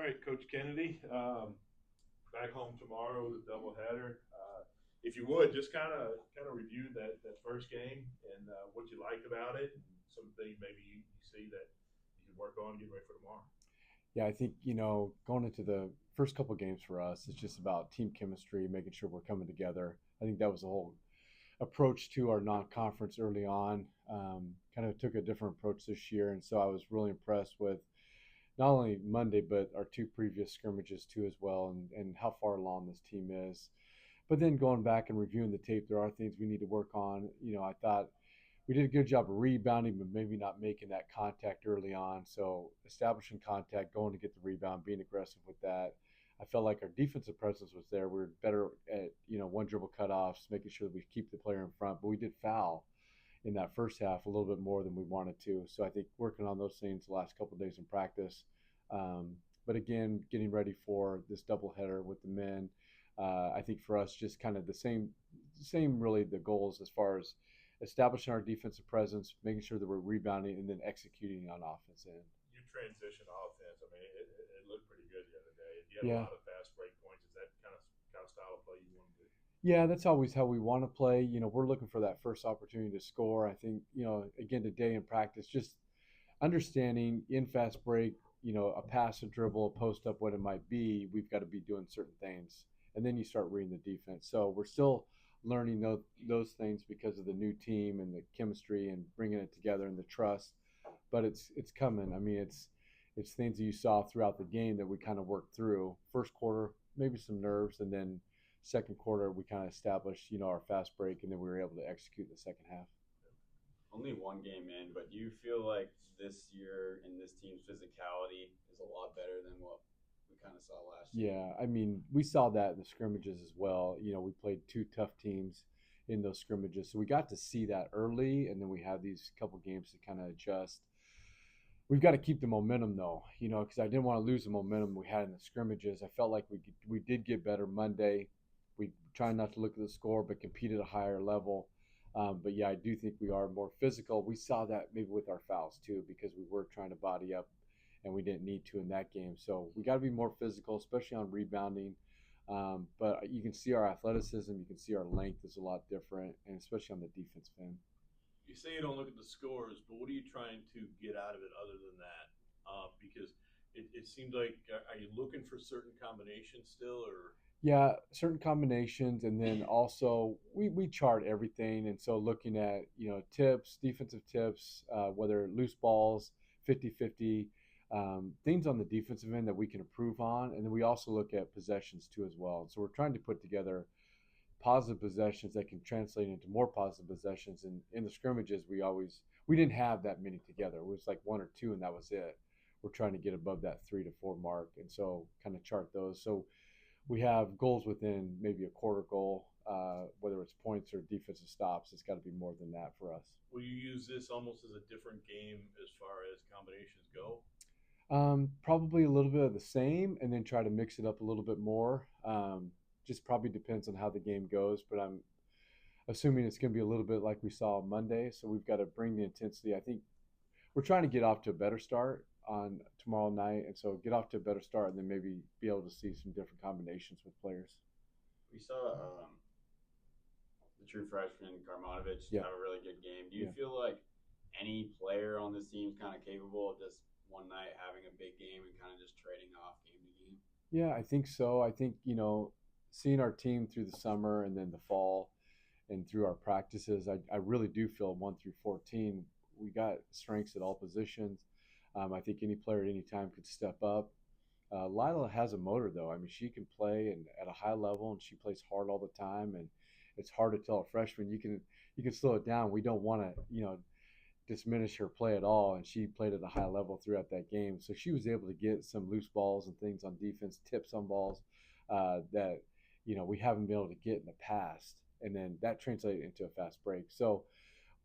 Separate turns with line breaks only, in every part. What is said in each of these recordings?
right, Coach Kennedy. Back home tomorrow with a doubleheader. If you would just kind of review that first game and what you liked about it, and some things maybe you see that you can work on getting ready for tomorrow.
Yeah, I think, going into the first couple games for us, it's just about team chemistry, making sure we're coming together. I think that was the whole approach to our non-conference early on. Kind of took a different approach this year, and so I was really impressed with not only Monday but our two previous scrimmages too as well, and how far along this team is. But then going back and reviewing the tape, there are things we need to work on. I thought we did a good job of rebounding, but maybe not making that contact early on. So establishing contact, going to get the rebound, being aggressive with that. I felt like our defensive presence was there. We were better at one dribble cutoffs, making sure that we keep the player in front. But we did foul in that first half a little bit more than we wanted to. So I think working on those things the last couple of days in practice. But again, getting ready for this doubleheader with the men. I think for us, just kind of the same really the goals as far as establishing our defensive presence, making sure that we're rebounding, and then executing on offense end.
Your transition offense. I mean, it looked pretty good the other day. You had a
Yeah,
lot of fast break points. Is that kind of style of play you want to do?
yeah, that's always how we want to play. We're looking for that first opportunity to score. I think, again today in practice, just understanding in fast break, a pass, a dribble, a post up, what it might be, we've got to be doing certain things. And then you start reading the defense. So we're still learning those things because of the new team and the chemistry and bringing it together and the trust. But it's coming. I mean, it's things that you saw throughout the game that we kind of worked through. First quarter, maybe some nerves, and then second quarter we kind of established, our fast break, and then we were able to execute the second half.
Only one game in, but do you feel like this year and this team's physicality is a lot better than what we kind of saw last year?
Yeah, I mean, we saw that in the scrimmages as well. We played two tough teams in those scrimmages, so we got to see that early, and then we had these couple games to kind of adjust. We've got to keep the momentum though, because I didn't want to lose the momentum we had in the scrimmages. I felt like we did get better Monday. We tried not to look at the score, but compete at a higher level. But yeah, I do think we are more physical. We saw that maybe with our fouls too, because we were trying to body up and we didn't need to in that game. So we got to be more physical, especially on rebounding. But you can see our athleticism, you can see our length is a lot different, and especially on the defensive end.
You say you don't look at the scores, but what are you trying to get out of it other than that? Because it seems like are you looking for certain combinations still, or
Yeah, certain combinations, and then also we chart everything, and so looking at tips, defensive tips, whether loose balls, 50-50, things on the defensive end that we can improve on, and then we also look at possessions too as well. So we're trying to put together positive possessions that can translate into more positive possessions. And in the scrimmages, we didn't have that many together. It was like one or two, and that was it. We're trying to get above that 3 to 4 mark, and so kind of chart those. So we have goals within maybe a quarter goal, whether it's points or defensive stops. It's got to be more than that for us.
will you use this almost as a different game as far as combinations go?
Probably a little bit of the same, and then try to mix it up a little bit more. Just probably depends on how the game goes, but I'm assuming it's going to be a little bit like we saw on Monday. So we've got to bring the intensity. I think we're trying to get off to a better start on tomorrow night, and so get off to a better start, and then maybe be able to see some different combinations with players.
We saw the true freshman Karmanovich
Yeah,
have a really good game. Do you
yeah.
feel like any player on this team is kind of capable of just one night having a big game and kind of just trading off game to game?
Yeah, I think so. I think, seeing our team through the summer and then the fall and through our practices, I really do feel 1 through 14, we got strengths at all positions. I think any player at any time could step up. Lila has a motor though. I mean, she can play and at a high level, and she plays hard all the time. And it's hard to tell a freshman you can slow it down. We don't want to diminish her play at all, and she played at a high level throughout that game. So she was able to get some loose balls and things on defense, tips on balls that we haven't been able to get in the past, and then that translated into a fast break. So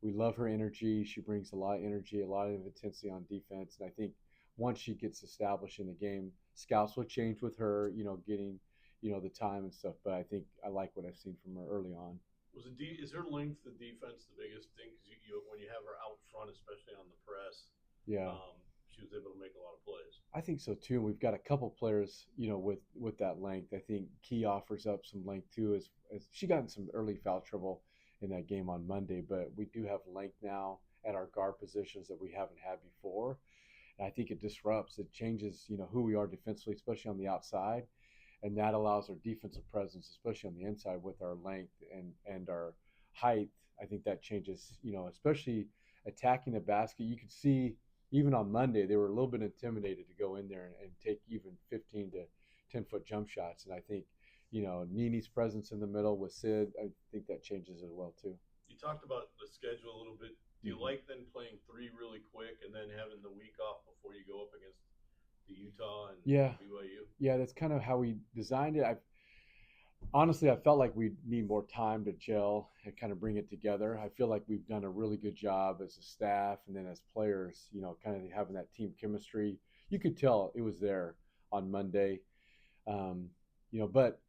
we love her energy. She brings a lot of energy, a lot of intensity on defense, and I think once she gets established in the game, scouts will change with her, getting the time and stuff. But I think I like what I've seen from her early on.
Is her length the defense the biggest thing? Because when you have her out front, especially on the press,
Yeah,
um, she was able to make a lot of plays.
I think so too. And we've got a couple players, with that length. I think Key offers up some length too. As she got in some early foul trouble in that game on Monday, but we do have length now at our guard positions that we haven't had before. And I think it disrupts. It changes, who we are defensively, especially on the outside, and that allows our defensive presence, especially on the inside, with our length and our height. I think that changes, especially attacking the basket. You could see even on Monday they were a little bit intimidated to go in there and take even 15 to 10-foot jump shots. And I think, Nini's presence in the middle with Sid, I think that changes as well too.
You talked about the schedule a little bit. Do you
Mhm.
like then playing 3 really quick and then having the week off before you go up against the Utah and
Yeah,
BYU?
yeah, that's kind of how we designed it. I felt like we need more time to gel and kind of bring it together. I feel like we've done a really good job as a staff and then as players, kind of having that team chemistry. You could tell it was there on Monday, but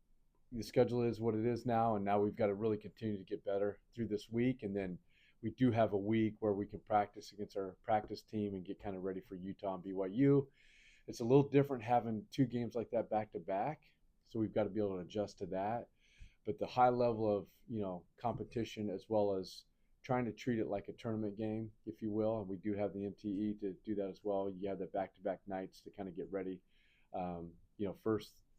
the schedule is what it is now, and now we've got to really continue to get better through this week, and then we do have a week where we can practice against our practice team and get kind of ready for Utah and BYU. It's a little different having two games like that back to back, so we've got to be able to adjust to that. But the high level of competition, as well as trying to treat it like a tournament game, if you will, and we do have the MTE to do that as well. You have the back to back nights to kind of get ready.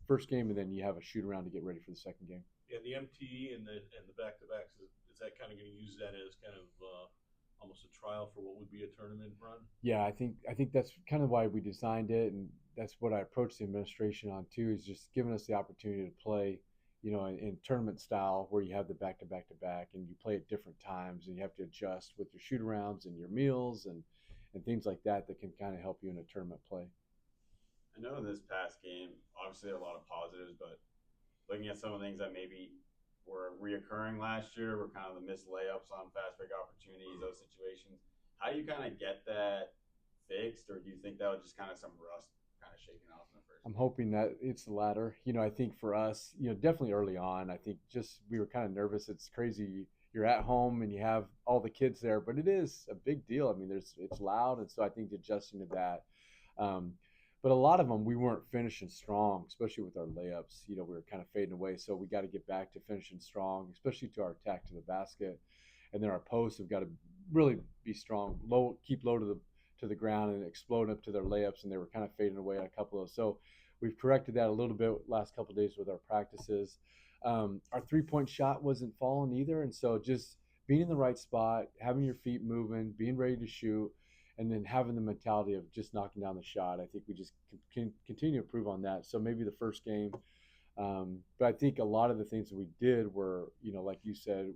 First game, and then you have a shoot around to get ready for the second game.
Yeah, the MTE and the back to backs, is that kind of going to use that as kind of almost a trial for what would be a tournament run?
Yeah, I think that's kind of why we designed it, and that's what I approached the administration on too. Is just giving us the opportunity to play, in tournament style where you have the back to back to back, and you play at different times, and you have to adjust with your shoot arounds and your meals and things like that can kind of help you in a tournament play.
I know in this past game, obviously there are a lot of positives, but looking at some of the things that maybe were reoccurring last year were kind of the missed layups on fast break opportunities, those situations. How do you kind of get that fixed, or do you think that was just kind of some rust kind of shaking off in the first
I'm
game?
hoping that it's the latter. I think for us, definitely early on, I think just we were kind of nervous. It's crazy. You're at home and you have all the kids there, but it is a big deal. I mean, it's loud, and so I think adjusting to that. Um, but a lot of them we weren't finishing strong, especially with our layups. We were kind of fading away, so we got to get back to finishing strong, especially to our attack to the basket, and then our posts have got to really be strong, keep low to the ground and explode up to their layups, and they were kind of fading away on a couple of those. So we've corrected that a little bit last couple of days with our practices. Our 3-point shot wasn't falling either, and so just being in the right spot, having your feet moving, being ready to shoot, and then having the mentality of just knocking down the shot. I think we just can continue to improve on that. So maybe the first game, but I think a lot of the things that we did were, like you said,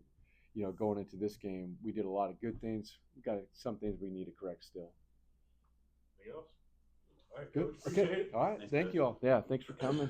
going into this game, we did a lot of good things. We got some things we need to correct still.
Anything else? All right,
Good.
Coach. Appreciate
Okay.
it.
All right.
Thanks,
Thank
Coach.
you all. Yeah. Thanks for coming.